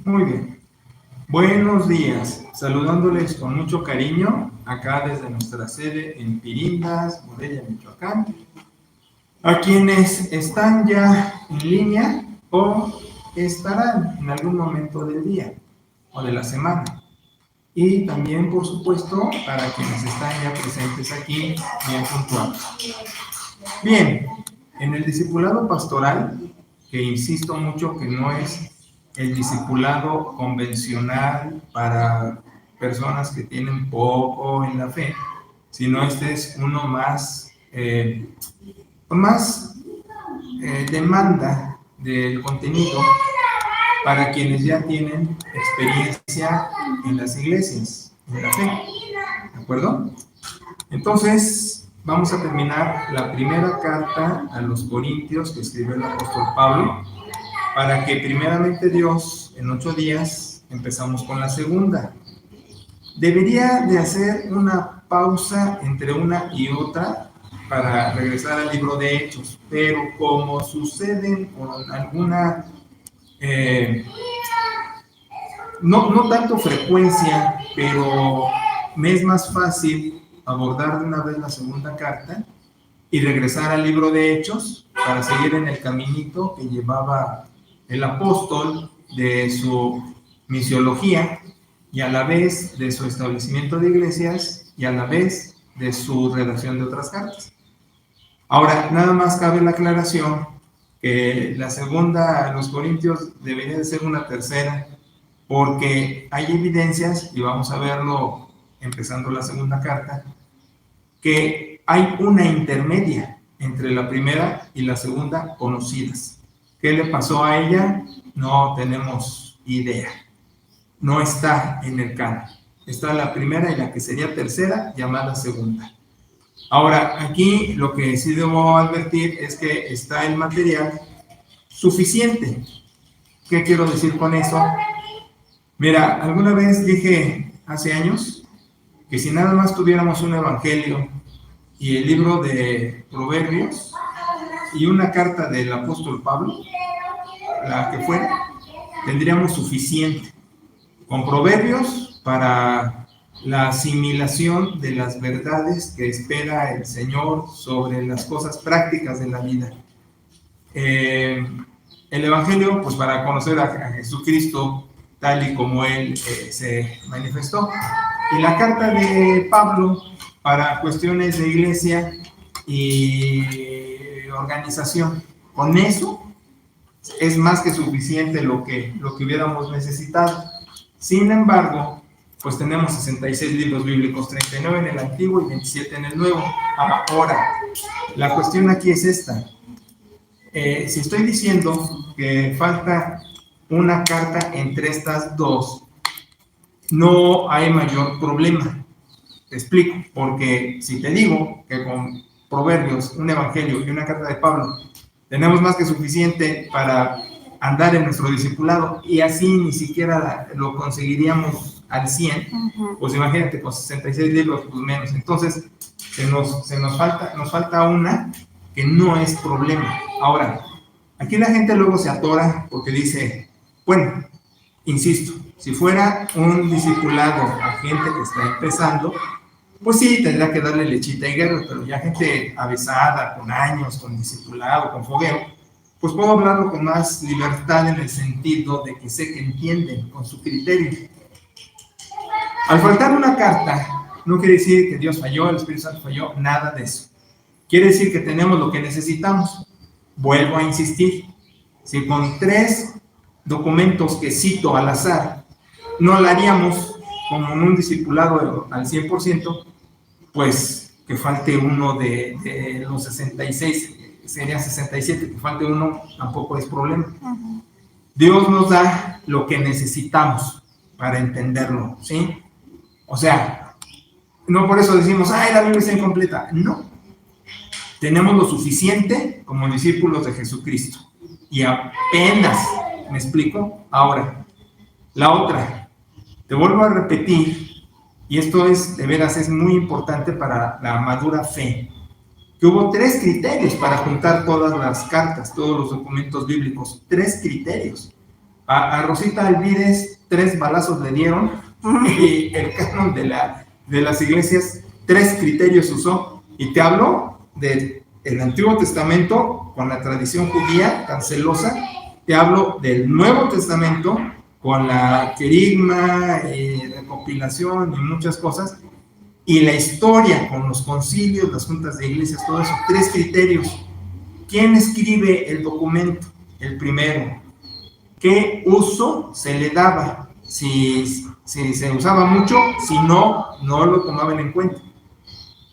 Muy bien. Buenos días. Saludándoles con mucho cariño acá desde nuestra sede en Pirindas, Morelia, Michoacán. A quienes están ya en línea o estarán en algún momento del día o de la semana. Y también, por supuesto, para quienes están ya presentes aquí, bien puntuales. Bien, en el discipulado pastoral, que insisto mucho que no es el discipulado convencional para personas que tienen poco en la fe, sino este es uno más demanda del contenido para quienes ya tienen experiencia en las iglesias, en la fe, ¿de acuerdo? Entonces, vamos a terminar la primera carta a los Corintios que escribió el apóstol Pablo, para que primeramente Dios, en 8 días, empezamos con la segunda. Debería de hacer una pausa entre una y otra para regresar al libro de Hechos, pero como suceden con alguna, no tanto frecuencia, pero me es más fácil abordar de una vez la segunda carta y regresar al libro de Hechos para seguir en el caminito que llevaba el apóstol de su misiología y a la vez de su establecimiento de iglesias y a la vez de su redacción de otras cartas. Ahora, nada más cabe la aclaración que la segunda a los Corintios debería de ser una tercera, porque hay evidencias, y vamos a verlo empezando la segunda carta, que hay una intermedia entre la primera y la segunda conocidas. ¿Qué le pasó a ella? No tenemos idea. No está en el canon. Está la primera y la que sería tercera, llamada segunda. Ahora, aquí lo que sí debo advertir es que está el material suficiente. ¿Qué quiero decir con eso? Mira, alguna vez dije hace años que si nada más tuviéramos un evangelio y el libro de Proverbios y una carta del apóstol Pablo, la que fuera, tendríamos suficiente. Con Proverbios para la asimilación de las verdades que espera el Señor sobre las cosas prácticas de la vida. El Evangelio, pues para conocer a Jesucristo tal y como Él se manifestó. Y la carta de Pablo para cuestiones de iglesia y organización. Con eso es más que suficiente lo que hubiéramos necesitado. Sin embargo, pues tenemos 66 libros bíblicos, 39 en el Antiguo y 27 en el Nuevo. Ahora, la cuestión aquí es esta. Si estoy diciendo que falta una carta entre estas dos, no hay mayor problema. Te explico, porque si te digo que con Proverbios, un evangelio y una carta de Pablo tenemos más que suficiente para andar en nuestro discipulado y así ni siquiera lo conseguiríamos al 100, pues imagínate, con 66 libros, pues menos. Entonces, nos falta una que no es problema. Ahora, aquí la gente luego se atora porque dice, bueno, insisto, si fuera un discipulado a gente que está empezando, pues sí, tendría que darle lechita y guerra, pero ya gente avesada, con años, con discipulado, con fogueo, pues puedo hablarlo con más libertad en el sentido de que sé que entienden con su criterio. Al faltar una carta, no quiere decir que Dios falló, el Espíritu Santo falló, nada de eso. Quiere decir que tenemos lo que necesitamos. Vuelvo a insistir, si con 3 documentos que cito al azar no la haríamos como en un discipulado al 100%, pues que falte uno de los 66, sería 67, que falte uno tampoco es problema. Dios nos da lo que necesitamos para entenderlo, ¿sí? O sea, no por eso decimos, ay, la Biblia está incompleta. No. Tenemos lo suficiente como discípulos de Jesucristo. Y apenas, ¿me explico? Ahora, la otra, te vuelvo a repetir, y esto es, de veras, es muy importante para la madura fe, que hubo 3 criterios para juntar todas las cartas, todos los documentos bíblicos, 3 criterios. A Rosita Alvides 3 balazos le dieron y el canon de las iglesias 3 criterios usó. Y te hablo del Antiguo Testamento con la tradición judía tan celosa, te hablo del Nuevo Testamento con la querigma, recopilación y muchas cosas, y la historia con los concilios, las juntas de iglesias, todo eso. 3 criterios. ¿Quién escribe el documento? El primero. ¿Qué uso se le daba? Si se usaba mucho, si no, no lo tomaban en cuenta.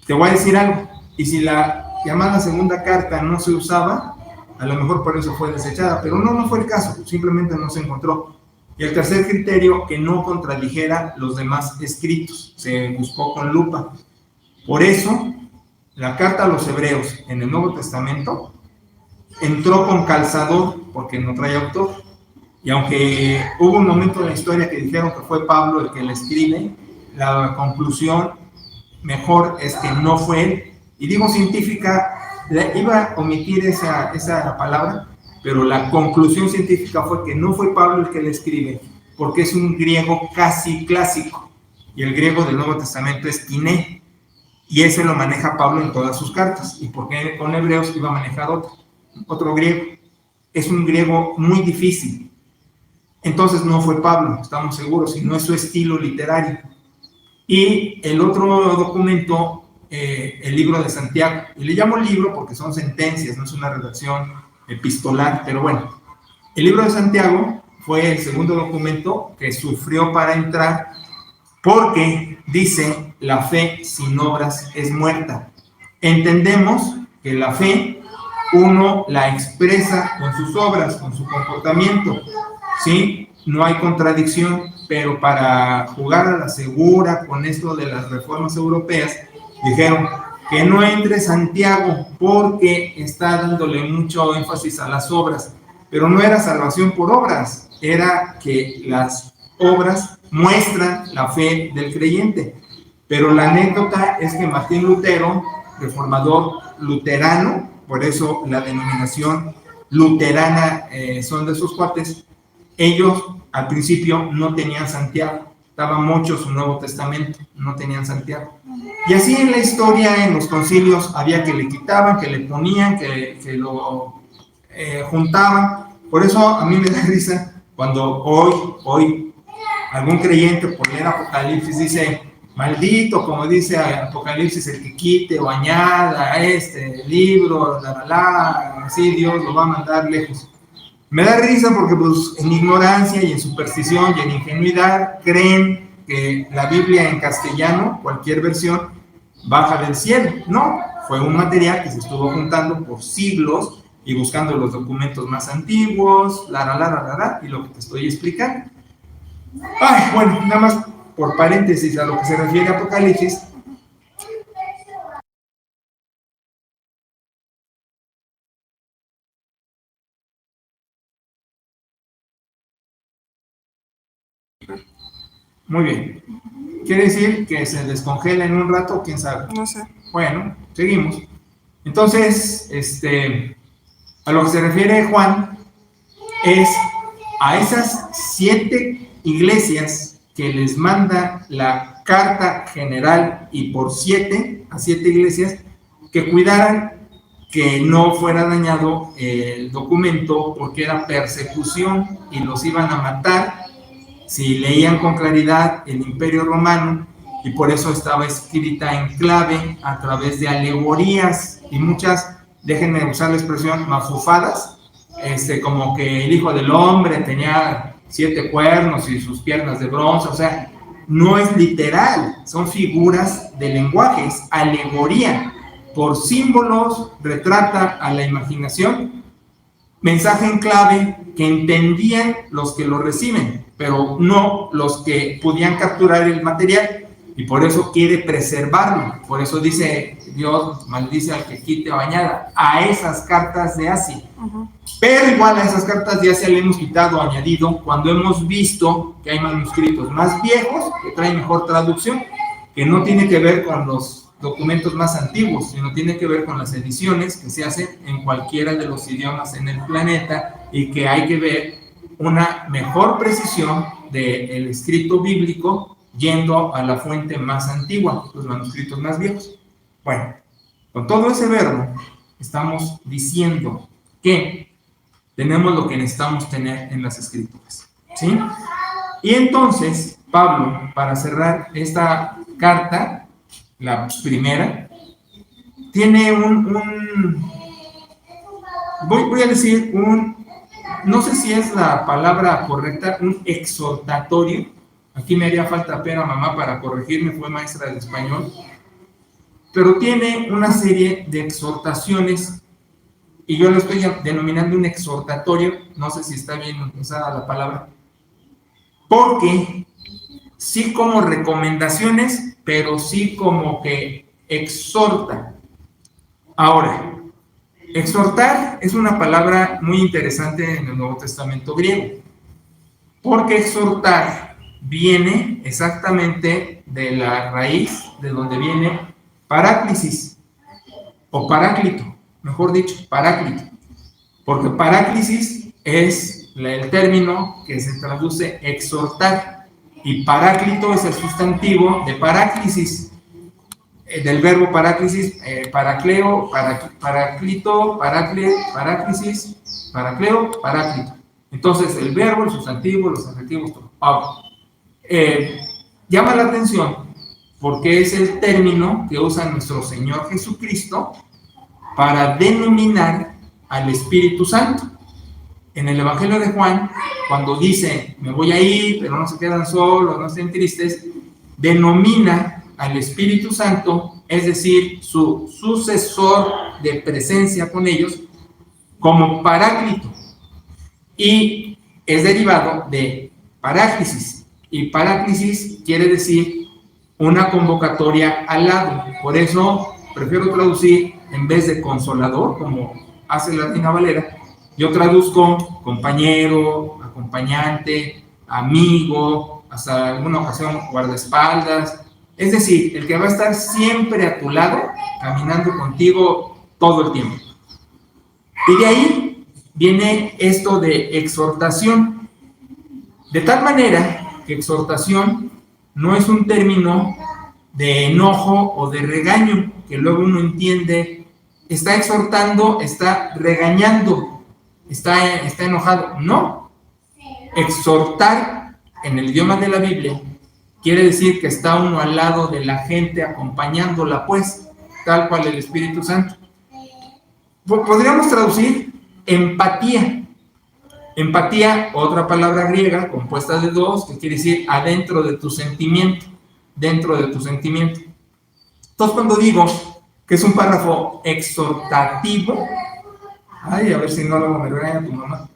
Te voy a decir algo, y si la llamada segunda carta no se usaba, a lo mejor por eso fue desechada, pero no fue el caso, simplemente no se encontró. Y el tercer criterio, que no contradijera los demás escritos, se buscó con lupa. Por eso, la carta a los hebreos en el Nuevo Testamento entró con calzador, porque no trae autor. Y aunque hubo un momento en la historia que dijeron que fue Pablo el que le escribe, la conclusión mejor es que no fue él. Y digo científica, iba a omitir esa palabra, pero la conclusión científica fue que no fue Pablo el que le escribe, porque es un griego casi clásico, y el griego del Nuevo Testamento es Kiné, y ese lo maneja Pablo en todas sus cartas, y porque con hebreos iba a manejar otro griego. Es un griego muy difícil. Entonces no fue Pablo, estamos seguros, y no es su estilo literario. Y el otro documento, el libro de Santiago, y le llamo libro porque son sentencias, no es una redacción epistolar, pero bueno, el libro de Santiago fue el segundo documento que sufrió para entrar, porque dice: la fe sin obras es muerta. Entendemos que la fe uno la expresa con sus obras, con su comportamiento, ¿sí? No hay contradicción, pero para jugar a la segura con esto de las reformas europeas, dijeron que no entre Santiago porque está dándole mucho énfasis a las obras, pero no era salvación por obras, era que las obras muestran la fe del creyente. Pero la anécdota es que Martín Lutero, reformador luterano, por eso la denominación luterana son de esos cuates, ellos al principio no tenían Santiago, estaba mucho su Nuevo Testamento, no tenían Santiago. Y así en la historia, en los concilios, había que le quitaban, que le ponían, que lo juntaban. Por eso a mí me da risa cuando hoy algún creyente por leer Apocalipsis dice: maldito, como dice Apocalipsis, el que quite o añada a este libro, así Dios lo va a mandar lejos. Me da risa porque pues en ignorancia y en superstición y en ingenuidad creen que la Biblia en castellano, cualquier versión, baja del cielo. No, fue un material que se estuvo juntando por siglos y buscando los documentos más antiguos, y lo que te estoy explicando. Bueno, nada más por paréntesis a lo que se refiere a Apocalipsis. Muy bien. ¿Quiere decir que se descongela en un rato? ¿Quién sabe? No sé. Bueno, seguimos. Entonces, a lo que se refiere Juan es a esas 7 iglesias que les manda la carta general, y por 7, a 7 iglesias, que cuidaran que no fuera dañado el documento, porque era persecución y los iban a matar si leían con claridad el Imperio Romano, y por eso estaba escrita en clave a través de alegorías y muchas, déjenme usar la expresión, mafufadas, como que el Hijo del Hombre tenía 7 cuernos y sus piernas de bronce. O sea, no es literal, son figuras de lenguaje, es alegoría, por símbolos retrata a la imaginación, mensaje en clave que entendían los que lo reciben, pero no los que podían capturar el material, y por eso quiere preservarlo. Por eso dice Dios: maldice al que quite o añada a esas cartas de Asia. Pero igual a esas cartas de Asia le hemos quitado o añadido cuando hemos visto que hay manuscritos más viejos que traen mejor traducción, que no tiene que ver con los documentos más antiguos, sino tiene que ver con las ediciones que se hacen en cualquiera de los idiomas en el planeta, y que hay que ver una mejor precisión del escrito bíblico yendo a la fuente más antigua, los manuscritos más viejos. Bueno, con todo ese verbo estamos diciendo que tenemos lo que necesitamos tener en las escrituras, ¿sí? Y entonces Pablo, para cerrar esta carta, la primera, tiene voy a decir no sé si es la palabra correcta, un exhortatorio. Aquí me haría falta pena mamá para corregirme, fue maestra de español, pero tiene una serie de exhortaciones y yo lo estoy denominando un exhortatorio, no sé si está bien usada la palabra, porque sí como recomendaciones, pero sí como que exhorta. Ahora, exhortar es una palabra muy interesante en el Nuevo Testamento griego, porque exhortar viene exactamente de la raíz de donde viene paráclisis, o paráclito, mejor dicho, paráclito, porque paráclisis es el término que se traduce exhortar, y paráclito es el sustantivo de paráclisis, del verbo paráclisis, paracleo, paráclito, paráclisis, paracleo, paráclito. Entonces, el verbo, el sustantivo, los adjetivos, todo. Ahora, llama la atención porque es el término que usa nuestro Señor Jesucristo para denominar al Espíritu Santo. En el Evangelio de Juan, cuando dice, me voy a ir, pero no se quedan solos, no estén tristes, denomina al Espíritu Santo, es decir, su sucesor de presencia con ellos, como paráclito. Y es derivado de paráclisis. Y paráclisis quiere decir una convocatoria al lado. Por eso prefiero traducir, en vez de consolador, como hace la Reina Valera, yo traduzco compañero, acompañante, amigo, hasta alguna ocasión guardaespaldas. Es decir, el que va a estar siempre a tu lado, caminando contigo todo el tiempo. Y de ahí viene esto de exhortación. De tal manera que exhortación no es un término de enojo o de regaño, que luego uno entiende, está exhortando, está regañando, está enojado. No. Exhortar en el idioma de la Biblia quiere decir que está uno al lado de la gente acompañándola, pues, tal cual el Espíritu Santo. Podríamos traducir empatía. Empatía, otra palabra griega compuesta de dos, que quiere decir adentro de tu sentimiento, dentro de tu sentimiento. Entonces, cuando digo que es un párrafo exhortativo, ay, a ver si no luego me regaña tu mamá,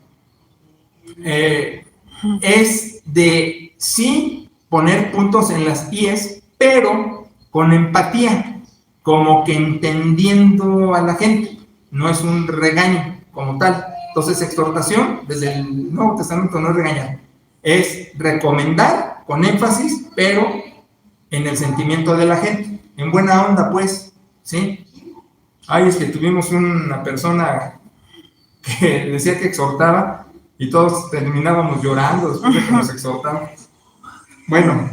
es de sí poner puntos en las íes, pero con empatía, como que entendiendo a la gente, no es un regaño como tal. Entonces, exhortación, desde el Nuevo Testamento no es regañar, es recomendar con énfasis, pero en el sentimiento de la gente, en buena onda, pues, ¿sí? Ay, es que tuvimos una persona que decía que exhortaba y todos terminábamos llorando después de que nos exhortaban. Bueno,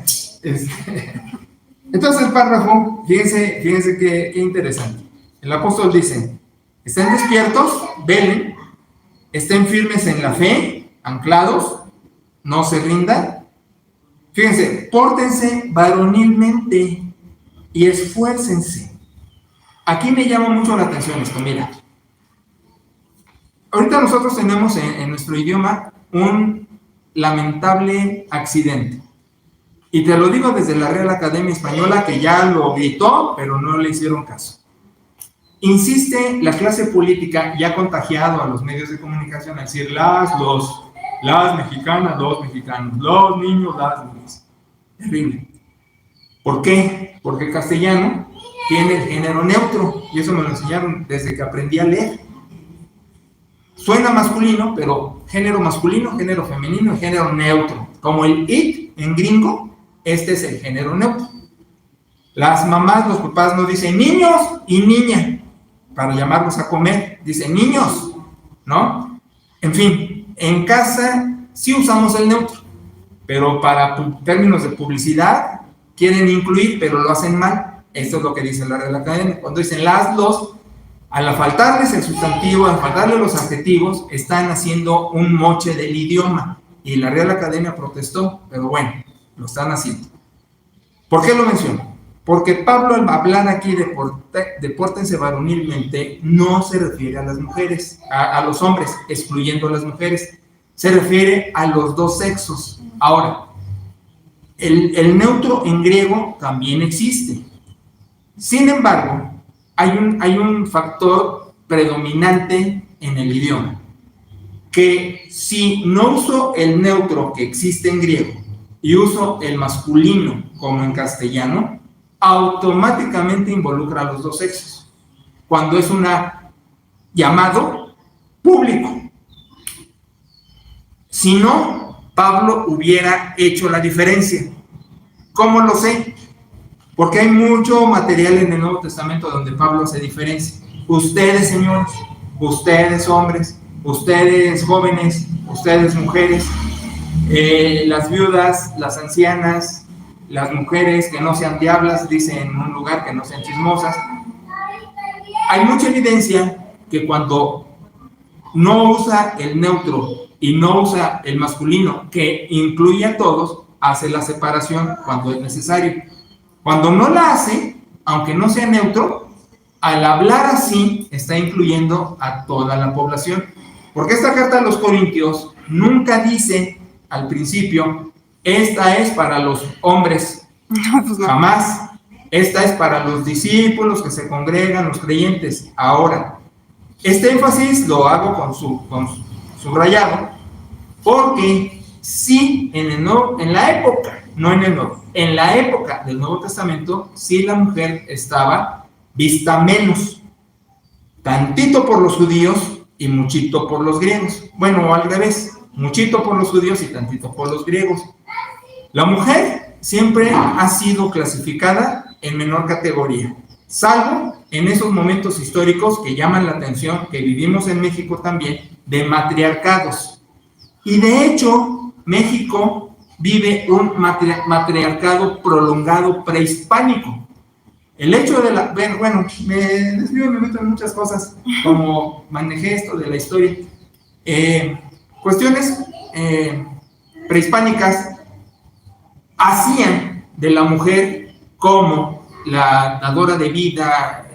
entonces el párrafo, fíjense qué interesante. El apóstol dice, estén despiertos, velen, estén firmes en la fe, anclados, no se rindan. Fíjense, pórtense varonilmente y esfuércense. Aquí me llama mucho la atención esto, mira. Ahorita nosotros tenemos en nuestro idioma un lamentable accidente. Y te lo digo desde la Real Academia Española, que ya lo gritó, pero no le hicieron caso. Insiste la clase política, ya contagiado a los medios de comunicación, a decir las mexicanas, los mexicanos, los niños, las niñas. Terrible. ¿Por qué? Porque el castellano tiene el género neutro, y eso me lo enseñaron desde que aprendí a leer. Suena masculino, pero género masculino, género femenino, género neutro. Como el it en gringo, este es el género neutro. Las mamás, los papás no dicen niños y niña para llamarlos a comer, dicen niños, ¿no? En fin, en casa sí usamos el neutro, pero para términos de publicidad quieren incluir, pero lo hacen mal. Esto es lo que dice la Real Academia. Cuando dicen las, los, al faltarles el sustantivo, al faltarles los adjetivos, están haciendo un moche del idioma. Y la Real Academia protestó, pero bueno, lo están haciendo. ¿Por qué lo menciono? Porque Pablo, al hablar aquí de pórtense varonilmente, no se refiere a las mujeres, a los hombres, excluyendo a las mujeres. Se refiere a los dos sexos. Ahora, el neutro en griego también existe. Sin embargo, hay un factor predominante en el idioma, que si no uso el neutro que existe en griego y uso el masculino como en castellano, automáticamente involucra a los dos sexos, cuando es un llamado público. Si no, Pablo hubiera hecho la diferencia. ¿Cómo lo sé? Porque hay mucho material en el Nuevo Testamento donde Pablo hace diferencia. Ustedes, señores, ustedes, hombres, ustedes, jóvenes, ustedes, mujeres, las viudas, las ancianas, las mujeres que no sean diablas, dice en un lugar, que no sean chismosas. Hay mucha evidencia que cuando no usa el neutro y no usa el masculino, que incluye a todos, hace la separación cuando es necesario. Cuando no la hace, aunque no sea neutro, al hablar así, está incluyendo a toda la población. Porque esta carta a los Corintios nunca dice al principio, esta es para los hombres. No, pues no. Jamás. Esta es para los discípulos que se congregan, los creyentes. Ahora, este énfasis lo hago con subrayado, porque sí, en la época, no en el Nuevo, en la época del Nuevo Testamento, sí la mujer estaba vista menos, tantito por los judíos y muchito por los griegos. Bueno, al revés, muchito por los judíos y tantito por los griegos. La mujer siempre ha sido clasificada en menor categoría, salvo en esos momentos históricos que llaman la atención, que vivimos en México también, de matriarcados. Y de hecho, México vive un matriarcado prolongado prehispánico. El hecho de la... Bueno, me desvío y me meto en muchas cosas, como manejé esto de la historia. Cuestiones prehispánicas hacían de la mujer como la dadora de vida,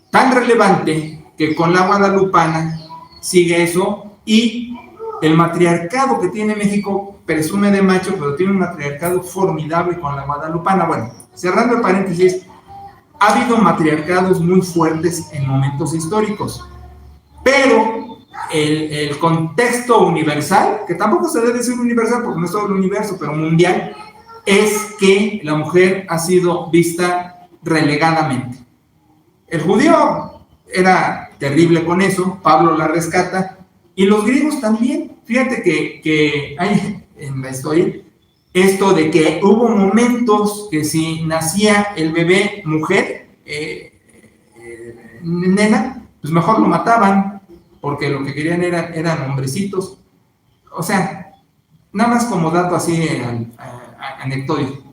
tan relevante que con la guadalupana sigue eso, y el matriarcado que tiene México presume de macho, pero tiene un matriarcado formidable con la guadalupana. Bueno, cerrando el paréntesis, ha habido matriarcados muy fuertes en momentos históricos, pero el contexto universal, que tampoco se debe decir universal porque no es todo el universo, pero mundial, es que la mujer ha sido vista relegadamente. El judío era terrible con eso, Pablo la rescata, y los griegos también. Fíjate que hay en la historia esto de que hubo momentos que si nacía el bebé mujer, nena, pues mejor lo mataban, porque lo que querían eran hombrecitos. O sea, nada más como dato así anecdótico.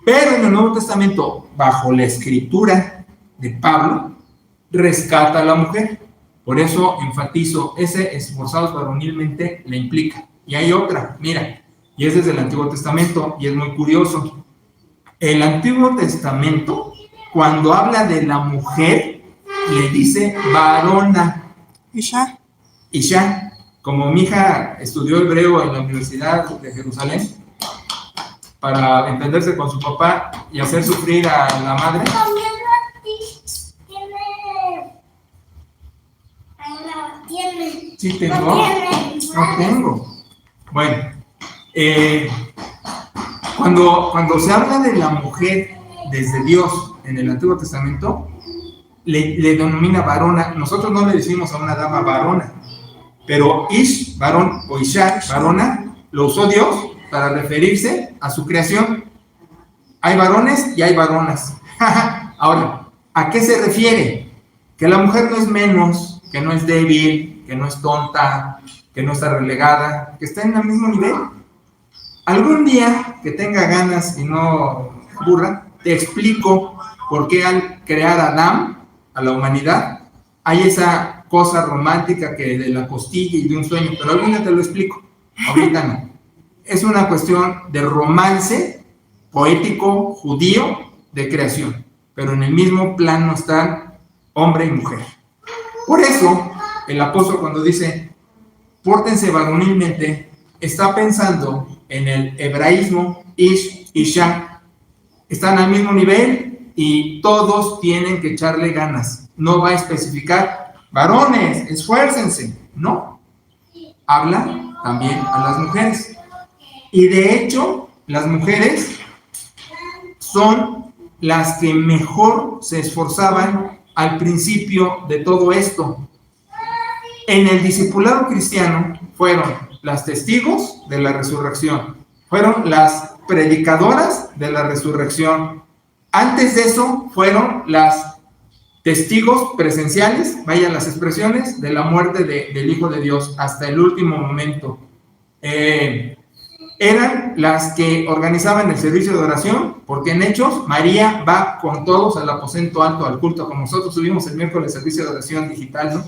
Pero en el Nuevo Testamento, bajo la escritura de Pablo, rescata a la mujer. Por eso enfatizo, ese esforzados varonilmente le implica. Y hay otra, mira, y es desde el Antiguo Testamento, y es muy curioso. El Antiguo Testamento, cuando habla de la mujer, le dice varona. Isha. Como mi hija estudió hebreo en la Universidad de Jerusalén, para entenderse con su papá y hacer sufrir a la madre. ¿Tiene? Sí tengo. No tengo. Bueno, cuando se habla de la mujer desde Dios en el Antiguo Testamento, le denomina varona. Nosotros no le decimos a una dama varona, pero Ish, varón, o Isha, varona, lo usó Dios para referirse a su creación. Hay varones y hay varonas. Ahora, ¿a qué se refiere? Que la mujer no es menos, que no es débil, que no es tonta, que no está relegada, que está en el mismo nivel. Algún día que tenga ganas y no aburra, te explico por qué al crear a Adán, a la humanidad, hay esa cosa romántica que de la costilla y de un sueño, pero algún día te lo explico, ahorita no. Es una cuestión de romance poético, judío, de creación, pero en el mismo plano están hombre y mujer. Por eso, el apóstol cuando dice, pórtense varonilmente, está pensando en el hebraísmo, ish, isha, están al mismo nivel y todos tienen que echarle ganas. No va a especificar, varones, esfuércense, no. Habla también a las mujeres. Y de hecho, las mujeres son las que mejor se esforzaban al principio de todo esto. En el discipulado cristiano fueron las testigos de la resurrección, fueron las predicadoras de la resurrección. Antes de eso fueron las testigos presenciales, vayan las expresiones, de la muerte del Hijo de Dios hasta el último momento. Eran las que organizaban el servicio de oración, porque en Hechos María va con todos al aposento alto, al culto, como nosotros subimos el miércoles servicio de oración digital, ¿no?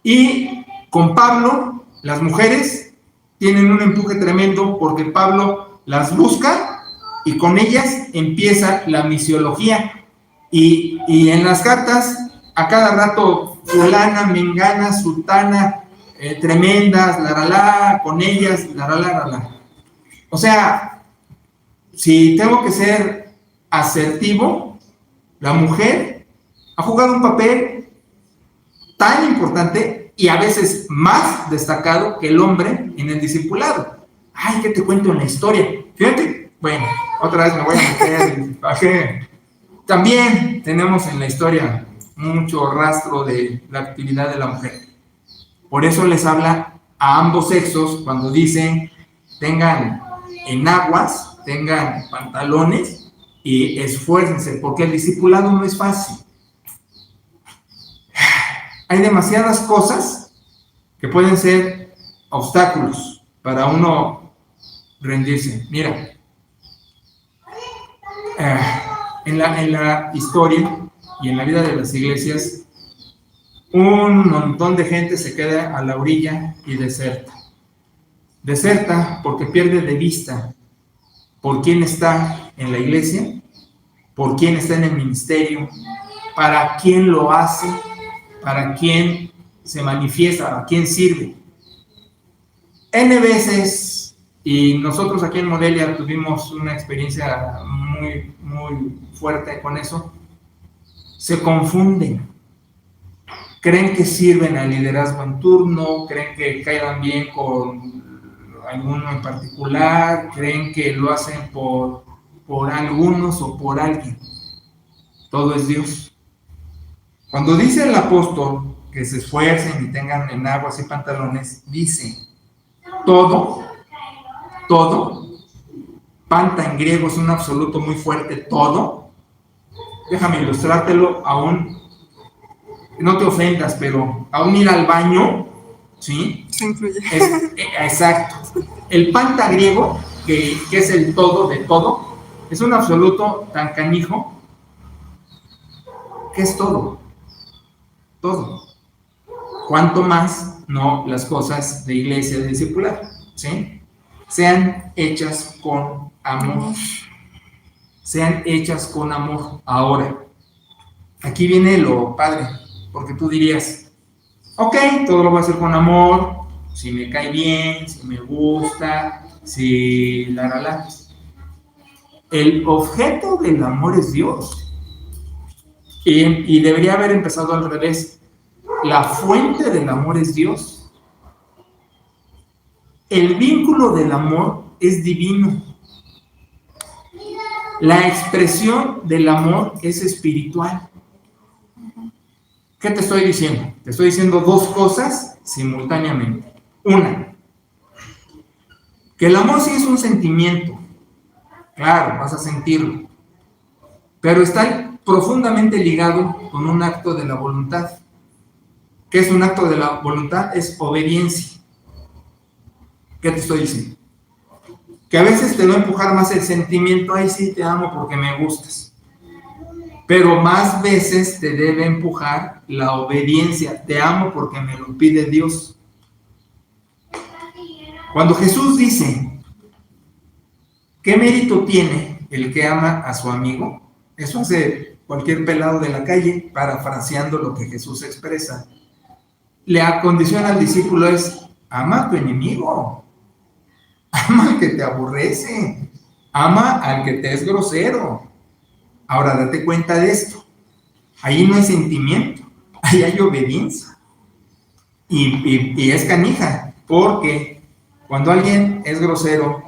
Y con Pablo, las mujeres tienen un empuje tremendo porque Pablo las busca y con ellas empieza la misiología. Y en las cartas, a cada rato, fulana, mengana, sultana, tremendas, laralá, con ellas, laralá. O sea, si tengo que ser asertivo, la mujer ha jugado un papel tan importante y a veces más destacado que el hombre en el discipulado. Ay, ¿qué te cuento en la historia? Fíjate, bueno, otra vez me voy a meter. También tenemos en la historia mucho rastro de la actividad de la mujer. Por eso les habla a ambos sexos cuando dicen tengan enaguas, tengan pantalones y esfuércense, porque el discipulado no es fácil. Hay demasiadas cosas que pueden ser obstáculos para uno rendirse. Mira, en la historia y en la vida de las iglesias, un montón de gente se queda a la orilla y deserta. Deserta porque pierde de vista por quién está en la iglesia, por quién está en el ministerio, para quién lo hace, para quién se manifiesta, para quién sirve. N veces, y nosotros aquí en Morelia tuvimos una experiencia muy, muy fuerte con eso, se confunden. Creen que sirven al liderazgo en turno, creen que caigan bien con alguno en particular, creen que lo hacen por algunos o por alguien. Todo es Dios. Cuando dice el apóstol que se esfuercen y tengan enaguas y pantalones, dice todo, panta en griego es un absoluto muy fuerte, todo. Déjame ilustrártelo aún. No te ofendas, pero aún ir al baño, ¿sí? Se incluye. Exacto. El panta griego, que es el todo de todo, es un absoluto tan canijo, que es todo. Todo. Cuanto más, no las cosas de iglesia, de discipular, ¿sí? Sean hechas con amor. Sean hechas con amor. Ahora, aquí viene lo padre. Porque tú dirías, ok, todo lo voy a hacer con amor, si me cae bien, si me gusta, si la. El objeto del amor es Dios. Y debería haber empezado al revés. La fuente del amor es Dios. El vínculo del amor es divino. La expresión del amor es espiritual. ¿Qué te estoy diciendo? Te estoy diciendo dos cosas simultáneamente. Una, que el amor sí es un sentimiento. Claro, vas a sentirlo. Pero está profundamente ligado con un acto de la voluntad. ¿Qué es un acto de la voluntad? Es obediencia. ¿Qué te estoy diciendo? Que a veces te va a empujar más el sentimiento, ay sí, te amo porque me gustas. Pero más veces te debe empujar la obediencia, te amo porque me lo pide Dios. Cuando Jesús dice, ¿qué mérito tiene el que ama a su amigo? Eso hace cualquier pelado de la calle, parafraseando lo que Jesús expresa. La condición al discípulo es, ama a tu enemigo, ama al que te aborrece, ama al que te es grosero. Ahora, date cuenta de esto. Ahí no hay sentimiento, ahí hay obediencia. Y es canija, porque cuando alguien es grosero,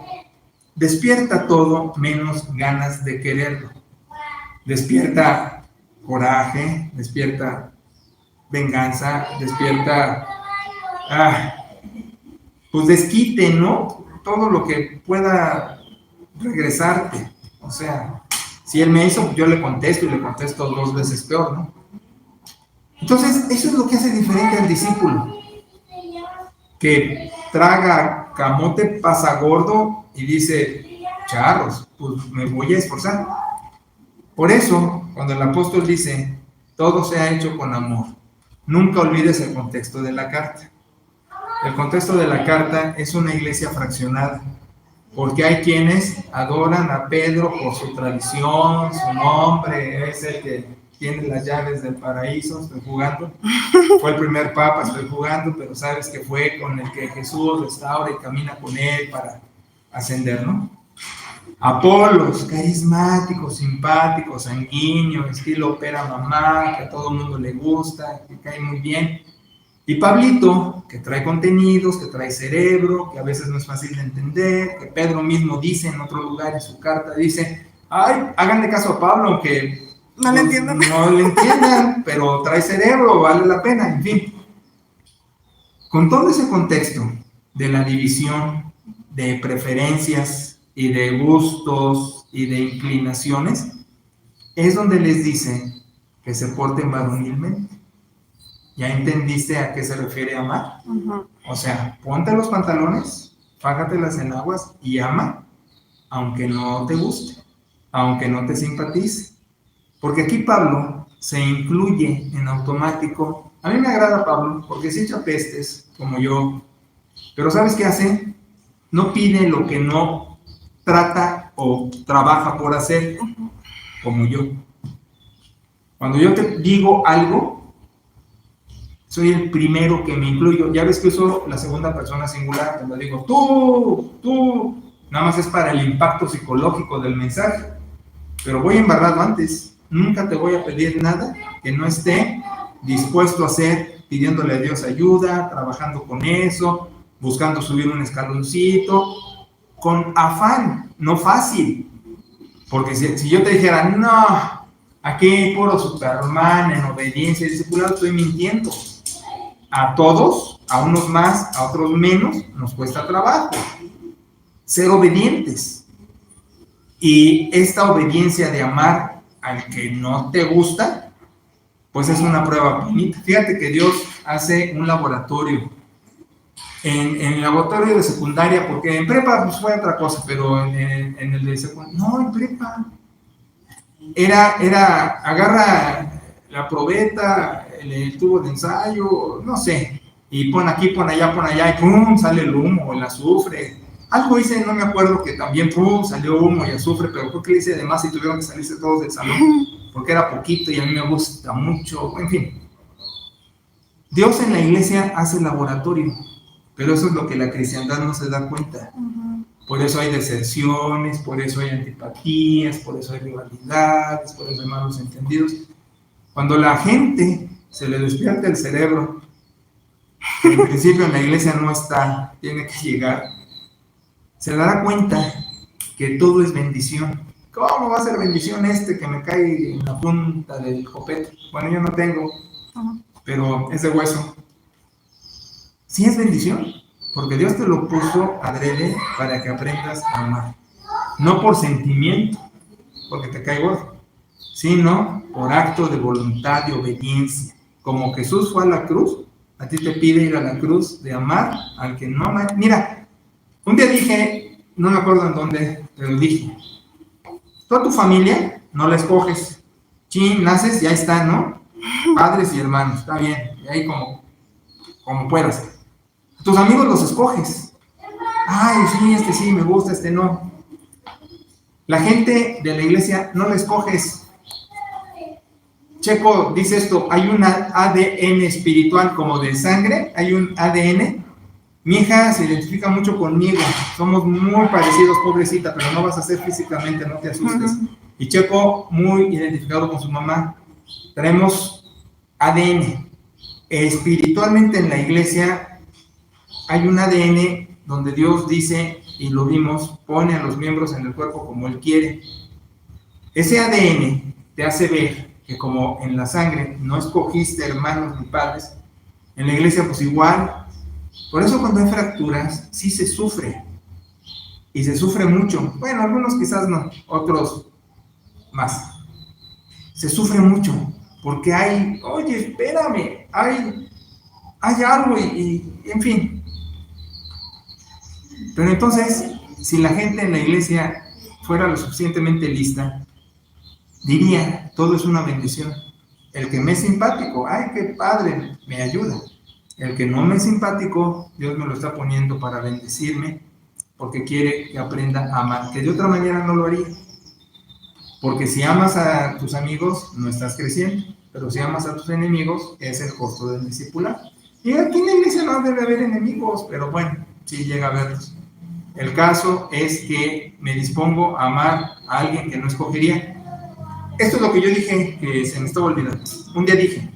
despierta todo menos ganas de quererlo. Despierta coraje, despierta venganza, despierta pues desquite, ¿no? Todo lo que pueda regresarte. O sea, si él me hizo, yo le contesto y le contesto 2 veces peor, ¿no? Entonces, eso es lo que hace diferente al discípulo, que traga camote, pasa gordo y dice, charros, pues me voy a esforzar. Por eso, cuando el apóstol dice, todo se ha hecho con amor, nunca olvides el contexto de la carta. El contexto de la carta es una iglesia fraccionada, porque hay quienes adoran a Pedro por su tradición, su nombre, es el que tiene las llaves del paraíso, estoy jugando, fue el primer papa, estoy jugando, pero sabes que fue con el que Jesús restaura y camina con él para ascender, ¿no? Apolos, carismático, simpático, sanguíneo, estilo ópera mamá, que a todo el mundo le gusta, que cae muy bien. Y Pablito, que trae contenidos, que trae cerebro, que a veces no es fácil de entender, que Pedro mismo dice en otro lugar en su carta, dice, ay, háganle caso a Pablo, aunque no le entiendan. No le entiendan, pero trae cerebro, vale la pena, en fin. Con todo ese contexto de la división de preferencias y de gustos y de inclinaciones, es donde les dice que se porten varonilmente. ¿Ya entendiste a qué se refiere amar? Uh-huh. O sea, ponte los pantalones, fájatelas en aguas y ama, aunque no te guste, aunque no te simpatice. Porque aquí Pablo se incluye en automático. A mí me agrada Pablo, porque sí echa pestes, como yo. Pero ¿sabes qué hace? No pide lo que no trata o trabaja por hacer, como yo. Cuando yo te digo algo, soy el primero que me incluyo. Ya ves que uso la segunda persona singular, cuando digo tú, nada más es para el impacto psicológico del mensaje. Pero voy embarrado antes. Nunca te voy a pedir nada que no esté dispuesto a hacer, pidiéndole a Dios ayuda, trabajando con eso, buscando subir un escaloncito, con afán, no fácil. Porque si yo te dijera, no, aquí puro Superman, en obediencia y discipulado, estoy mintiendo. A todos, a unos más, a otros menos, nos cuesta trabajo ser obedientes. Y esta obediencia de amar al que no te gusta, pues es una prueba bonita. Fíjate que Dios hace un laboratorio. En el laboratorio de secundaria, porque en prepa pues fue otra cosa, pero en el de secundaria, no, en prepa era agarra la probeta, el tubo de ensayo, no sé, y pon aquí, pon allá, y pum, sale el humo, el azufre. Algo hice, no me acuerdo, que también pum, salió humo y azufre, pero creo que le hice de más y tuvieron que salirse todos del salón, porque era poquito y a mí me gusta mucho, en fin. Dios en la iglesia hace laboratorio, pero eso es lo que la cristiandad no se da cuenta. Por eso hay deserciones, por eso hay antipatías, por eso hay rivalidades, por eso hay malos entendidos. Cuando la gente se le despierta el cerebro, que en principio en la iglesia no está, tiene que llegar, se dará cuenta que todo es bendición. ¿Cómo va a ser bendición que me cae en la punta del copete? Bueno, yo no tengo, pero es de hueso. Sí es bendición, porque Dios te lo puso adrede para que aprendas a amar. No por sentimiento, porque te cae gordo, sino por acto de voluntad y obediencia. Como Jesús fue a la cruz, a ti te pide ir a la cruz de amar al que no ama. Mira, un día dije, no me acuerdo en dónde, pero dije, toda tu familia no la escoges. Chin, naces y ahí está, ¿no? Padres y hermanos, está bien, y ahí como puedas. Tus amigos los escoges. Ay, sí, este sí, me gusta, este no. La gente de la iglesia no la escoges. Checo dice esto, hay un ADN espiritual como de sangre, hay un ADN. Mi hija se identifica mucho conmigo, somos muy parecidos, pobrecita, pero no vas a ser físicamente, no te asustes. Y Checo muy identificado con su mamá. Tenemos ADN. Espiritualmente en la iglesia hay un ADN donde Dios dice, y lo vimos, pone a los miembros en el cuerpo como Él quiere. Ese ADN te hace ver que como en la sangre no escogiste hermanos ni padres, en la iglesia pues igual. Por eso cuando hay fracturas sí se sufre, y se sufre mucho. Bueno, algunos quizás no, otros más. Se sufre mucho, porque hay, oye, espérame, hay algo y en fin. Pero entonces, si la gente en la iglesia fuera lo suficientemente lista, diría, todo es una bendición. El que me es simpático, ay, qué padre, me ayuda. El que no me es simpático, Dios me lo está poniendo para bendecirme, porque quiere que aprenda a amar, que de otra manera no lo haría. Porque si amas a tus amigos, no estás creciendo, pero si amas a tus enemigos, es el costo del discipulado. Y aquí en la iglesia no debe haber enemigos, pero bueno, sí llega a verlos. El caso es que me dispongo a amar a alguien que no escogería. Esto es lo que yo dije, que se me estaba olvidando. Un día dije,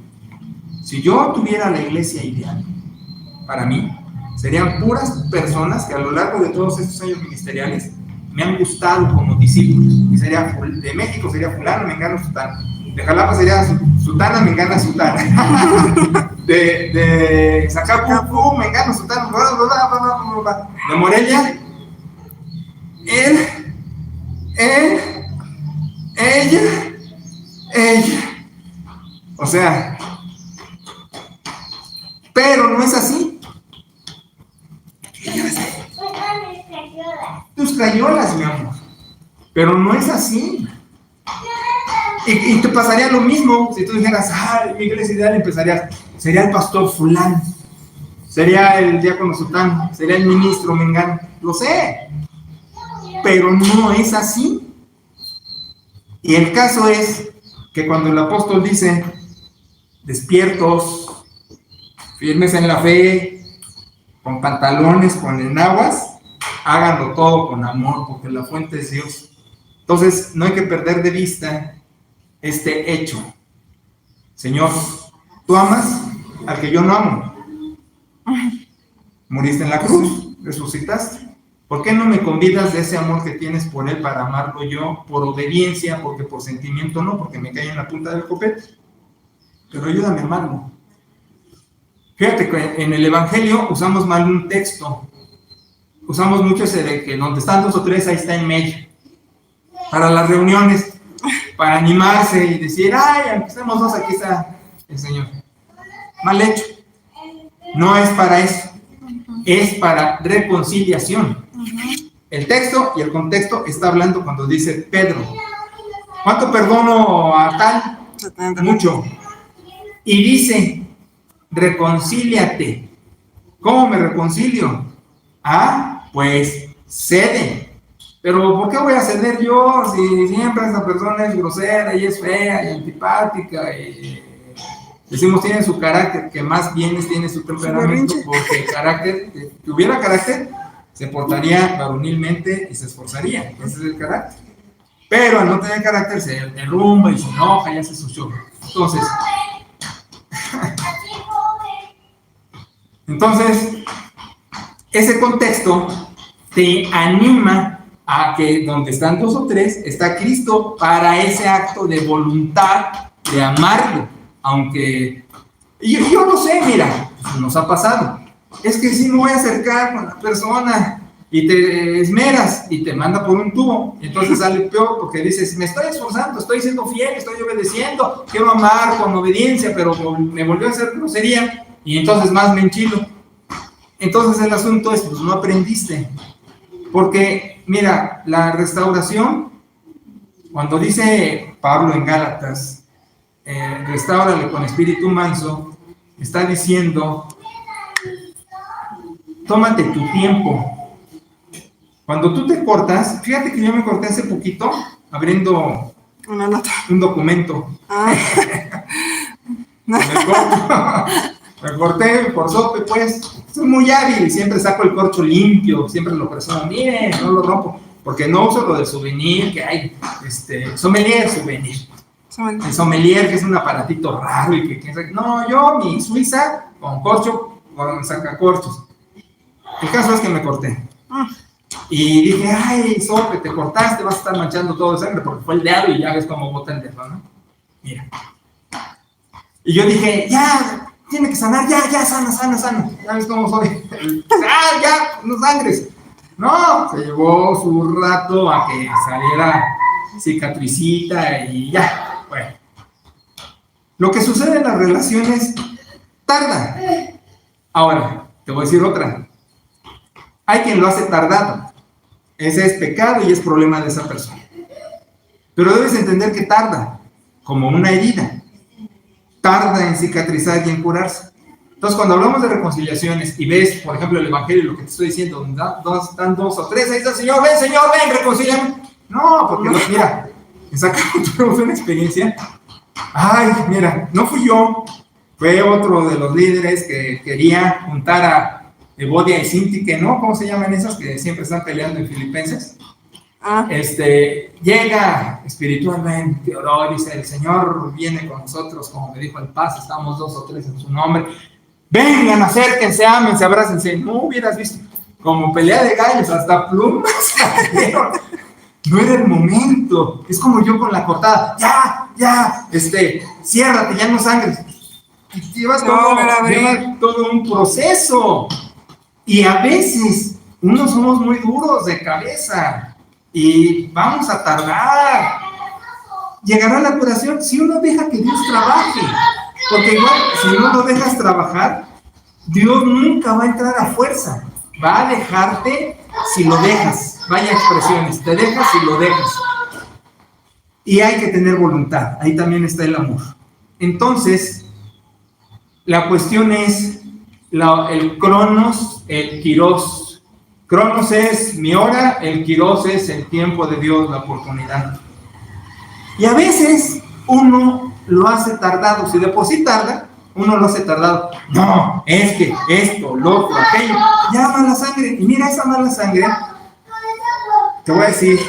si yo tuviera la iglesia ideal, para mí, serían puras personas que a lo largo de todos estos años ministeriales me han gustado como discípulos. Y sería, de México sería fulano, mengano, sutana. De Jalapa sería sutana, mengana, sutana. De Zacapu, mengano, sutana. De Morelia, él, ella. O sea, pero no es así. Tus crayolas, mi amor. Pero no es así. Y te pasaría lo mismo si tú dijeras, mi iglesia ideal, empezarías, sería el pastor fulano, sería el diácono sutano, sería el ministro mengano. Lo sé, pero no es así. Y el caso es que cuando el apóstol dice, despiertos, firmes en la fe, con pantalones, con enaguas, háganlo todo con amor, porque la fuente es Dios. Entonces, no hay que perder de vista este hecho. Señor, tú amas al que yo no amo. Muriste en la cruz, resucitaste. ¿Por qué no me convidas de ese amor que tienes por él para amarlo yo, por obediencia, porque por sentimiento no, porque me cae en la punta del copete? Pero ayúdame a amarlo. Fíjate que en el Evangelio usamos mal un texto. Usamos mucho ese de que donde están 2 o 3, ahí está en medio. Para las reuniones, para animarse y decir, aunque estemos 2, aquí está el Señor. Mal hecho. No es para eso. Es para reconciliación. El texto y el contexto está hablando cuando dice Pedro, ¿cuánto perdono a tal? 70. Mucho. Y dice, reconcíliate. ¿Cómo me reconcilio? Pues cede. Pero ¿por qué voy a ceder yo si siempre esta persona es grosera y es fea y antipática y decimos tiene su carácter, que más bien tiene su temperamento, porque el carácter, si hubiera carácter, se portaría varonilmente y se esforzaría. Ese es el carácter. Pero al no tener carácter se derrumba y se enoja y hace su show. Entonces, ese contexto te anima a que donde están 2 o 3 está Cristo para ese acto de voluntad de amarlo. Aunque yo no sé, mira, nos ha pasado. Es que si me voy a acercar con la persona y te esmeras y te manda por un tubo, entonces sale peor porque dices, me estoy esforzando, estoy siendo fiel, estoy obedeciendo, quiero amar con obediencia, pero me volvió a hacer grosería. y entonces más me enchilo. Entonces el asunto es, pues no aprendiste. Porque, mira, la restauración, cuando dice Pablo en Gálatas, restáurale con espíritu manso, está diciendo, tómate tu tiempo. Cuando tú te cortas, fíjate que yo me corté hace poquito, abriendo una nota, un documento. Me corté por sope, pues. Soy muy hábil y siempre saco el corcho limpio, siempre lo presiono. Miren, no lo rompo, porque no uso lo del souvenir que hay, sommelier, souvenir. El sommelier, que es un aparatito raro y que no, yo, mi Suiza, con corcho, con sacacorchos. El caso es que me corté. Y dije, ay, sope, te cortaste, vas a estar manchando todo de sangre, porque fue el dedo y ya ves cómo bota el dedo, ¿no? Mira. Y yo dije, ya, tiene que sanar, ya, sana. Ya ves cómo soy. Ya, no sangres. No, se llevó su rato a que saliera cicatricita y ya. Bueno. Lo que sucede en las relaciones tarda. Ahora, te voy a decir otra. Hay quien lo hace tardado. Ese es pecado y es problema de esa persona. Pero debes entender que tarda, como una herida. Tarda en cicatrizar y en curarse. Entonces, cuando hablamos de reconciliaciones y ves, por ejemplo, el Evangelio, lo que te estoy diciendo, donde están dos o tres, ahí está el Señor, ven, reconcíliame. No, porque mira, en Sacramento tuvimos una experiencia. Ay, mira, no fui yo, fue otro de los líderes que quería juntar a Evodia y Sintique, ¿no? ¿Cómo se llaman esos que siempre están peleando en Filipenses? Llega espiritualmente, oró y dice, el Señor viene con nosotros, como me dijo el Paz, estamos 2 o 3 en su nombre, vengan, acérquense, ámense, abrácense. No hubieras visto, como pelea de gallos, hasta plumas cayeron. No era el momento, es como yo con la cortada, ya, ciérrate, ya no sangres. Y llevas todo un proceso, y a veces unos somos muy duros de cabeza, y vamos a tardar. Llegará la curación si uno deja que Dios trabaje, porque igual si no lo dejas trabajar, Dios nunca va a entrar a fuerza, va a dejarte si lo dejas. Vaya expresiones, te dejas si lo dejas. Y hay que tener voluntad, ahí también está el amor. Entonces, la cuestión es el cronos, el kairos. Cronos es mi hora, el kairos es el tiempo de Dios, la oportunidad. Y a veces uno lo hace tardado, si de por sí tarda, uno lo hace tardado. No, es que esto, lo otro, aquello, ya mala sangre. Y mira esa mala sangre, te voy a decir,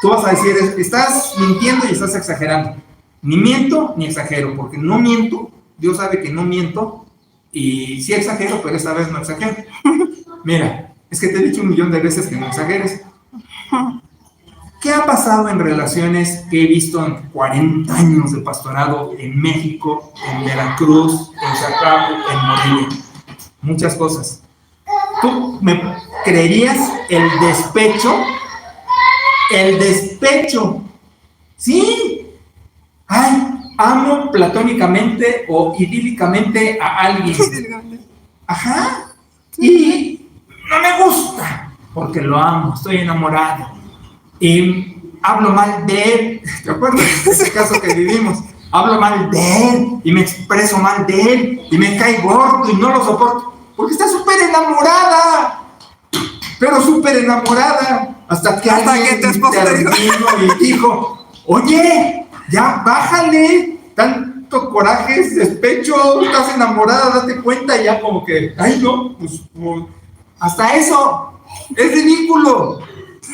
tú vas a decir, estás mintiendo y estás exagerando. Ni miento ni exagero, porque no miento, Dios sabe que no miento, y sí exagero, pero esta vez no exagero. Mira, es que te he dicho 1,000,000 de veces que no exageres. ¿Qué ha pasado en relaciones que he visto en 40 años de pastorado en México, en Veracruz, en Zacapa, en Morelia? Muchas cosas. ¿Tú me creerías el despecho? El despecho. ¿Sí? Ay, amo platónicamente o idílicamente a alguien. Ajá. Y no me gusta porque lo amo, estoy enamorado. Y hablo mal de él. ¿Te acuerdas de ese caso que vivimos? Hablo mal de él y me expreso mal de él y me cae gordo y no lo soporto porque está súper enamorada. Pero súper enamorada. Hasta que alguien intervino y dijo, oye, ya bájale, tanto coraje, despecho, estás enamorada, date cuenta. Y ya como que, ay no, pues hasta eso es ridículo.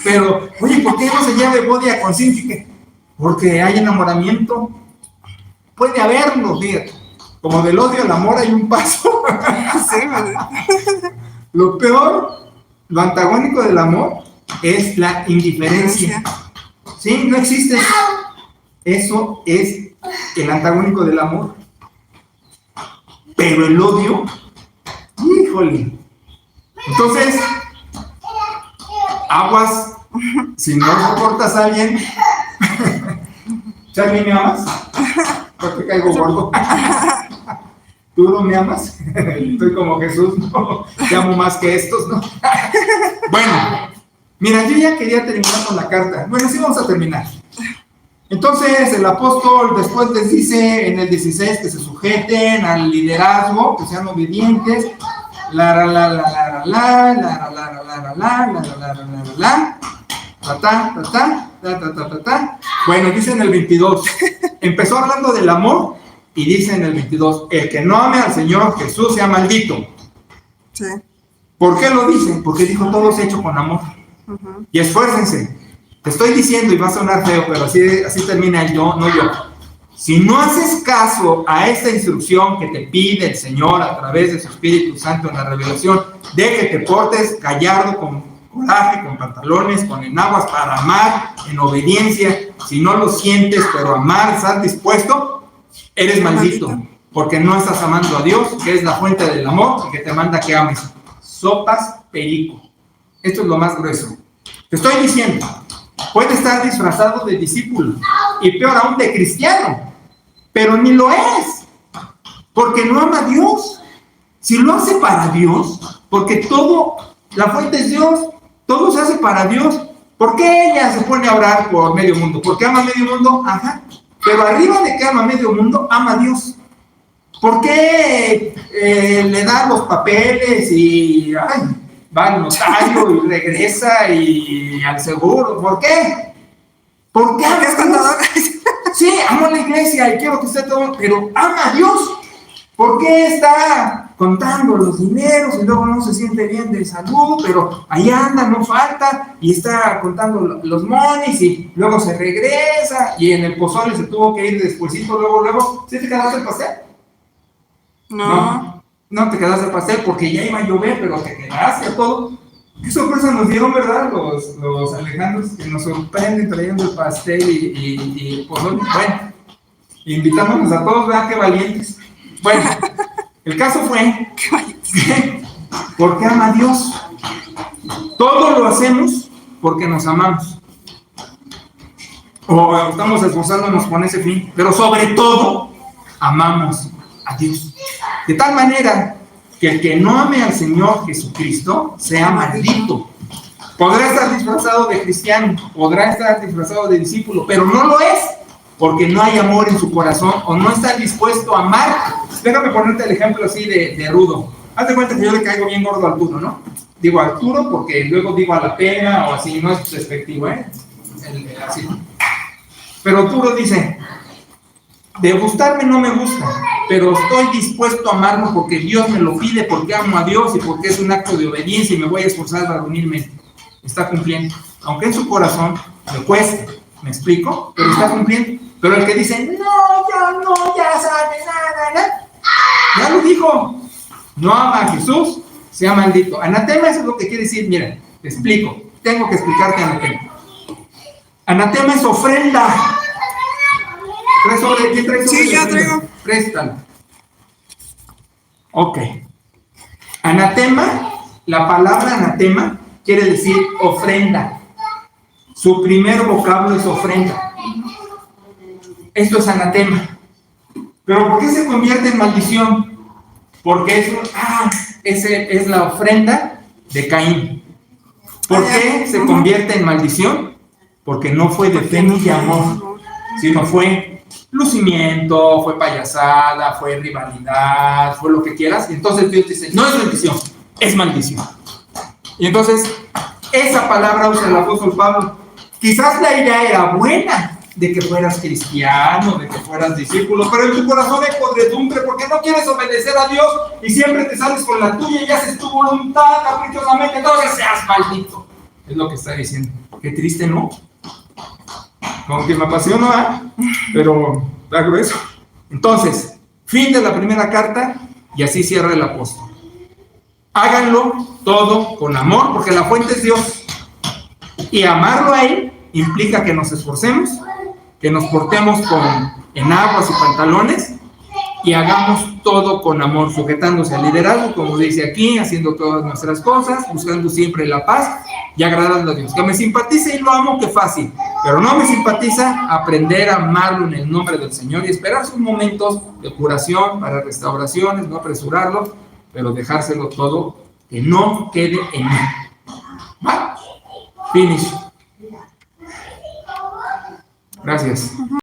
Pero, oye, ¿por qué no se llama Evodia con Sintique? Porque hay enamoramiento. Puede haberlo, fíjate. Como del odio al amor hay un paso. Sí, Lo peor, lo antagónico del amor es la indiferencia. Sí, no existe. Eso es el antagónico del amor. Pero el odio, híjole. Entonces, aguas, si no soportas a alguien. Charlie, ¿me amas? Porque caigo gordo. ¿Tú no me amas? Estoy como Jesús, no, te amo más que estos, ¿no? Bueno, mira, yo ya quería terminar con la carta. Bueno, sí vamos a terminar. Entonces el apóstol después les dice en el 16 que se sujeten al liderazgo, que sean obedientes, Bueno, dice en el 22, empezó hablando del amor y dice en el 22, el que no ame al Señor Jesús sea maldito. Sí. ¿Por qué lo dicen? Porque dijo todo es hecho con amor. Y esfuércense. Te estoy diciendo, y va a sonar feo, pero así termina el yo, no yo. Si no haces caso a esta instrucción que te pide el Señor a través de su Espíritu Santo en la revelación, de que te portes gallardo, con coraje, con pantalones, con enaguas para amar en obediencia, si no lo sientes, pero amar, estar dispuesto, eres maldito, porque no estás amando a Dios, que es la fuente del amor y que te manda que ames. Sopas perico. Esto es lo más grueso. Te estoy diciendo, puede estar disfrazado de discípulo y peor aún de cristiano, pero ni lo es, porque no ama a Dios. Si lo hace para Dios, porque todo, la fuente es Dios, todo se hace para Dios, ¿por qué ella se pone a orar por medio mundo? ¿Porque ama medio mundo? Ajá, pero arriba de que ama medio mundo, ama a Dios. ¿Por qué le da los papeles y va al notario y regresa y al seguro? ¿Por qué? ¿Por qué ama a Dios? Sí, amo a la iglesia y quiero que esté todo, pero ama a Dios. ¿Por qué está contando los dineros y luego no se siente bien de salud, pero ahí anda, no falta, y está contando los monis y luego se regresa y en el pozole se tuvo que ir despuesito, luego, ¿sí te quedaste el pastel? No te quedaste el pastel porque ya iba a llover, pero te quedaste todo. Qué sorpresa nos dieron, ¿verdad? Los Alejandros que nos sorprenden trayendo el pastel y pozole. Bueno, invitándonos a todos, ¿verdad? Qué valientes. Bueno, el caso fue que, porque ama a Dios. Todo lo hacemos porque nos amamos. O estamos esforzándonos con ese fin, pero sobre todo, amamos a Dios. De tal manera que el que no ame al Señor Jesucristo sea maldito. Podrá estar disfrazado de cristiano, podrá estar disfrazado de discípulo, pero no lo es, porque no hay amor en su corazón o no está dispuesto a amar. Déjame ponerte el ejemplo así de Rudo. Haz de cuenta que yo le caigo bien gordo a Arturo, ¿no? Digo Arturo porque luego digo a la pena o así, no es despectivo, así. Pero Arturo dice, de gustarme no me gusta, pero estoy dispuesto a amarlo porque Dios me lo pide, porque amo a Dios y porque es un acto de obediencia y me voy a esforzar para unirme. Está cumpliendo. Aunque en su corazón le cueste, ¿me explico? Pero está cumpliendo. Pero el que dice, ya sabe nada, ya lo dijo, no ama a Jesús, sea maldito. Anatema, eso es lo que quiere decir. Mira, te explico, tengo que explicarte anatema. Anatema es ofrenda. ¿Traes sobre? ¿Quién trae sobre? Sí, ya traigo. Préstalo. Ok. Anatema, la palabra anatema quiere decir ofrenda. Su primer vocablo es ofrenda. Esto es anatema. ¿Pero por qué se convierte en maldición? Porque es la ofrenda de Caín. ¿Por qué se convierte en maldición? Porque no fue de fe ni de amor, sino fue lucimiento, fue payasada, fue rivalidad, fue lo que quieras. Y entonces Dios dice, no es bendición, es maldición. Y entonces, esa palabra usa el apóstol Pablo. Quizás la idea era buena, de que fueras cristiano, de que fueras discípulo, pero en tu corazón hay podredumbre porque no quieres obedecer a Dios y siempre te sales con la tuya y haces tu voluntad caprichosamente, entonces seas maldito. Es lo que está diciendo. Qué triste, ¿no? Como que me apasiona, pero está grueso. Entonces, fin de la primera carta y así cierra el apóstol. Háganlo todo con amor porque la fuente es Dios. Y amarlo a Él implica que nos esforcemos, que nos portemos con enaguas y pantalones y hagamos todo con amor, sujetándose al liderazgo, como dice aquí, haciendo todas nuestras cosas, buscando siempre la paz y agradando a Dios. Que me simpatice y lo amo, qué fácil. Pero no me simpatiza aprender a amarlo en el nombre del Señor y esperar sus momentos de curación para restauraciones, no apresurarlo, pero dejárselo todo, que no quede en mí. ¿Va? Finish. Gracias.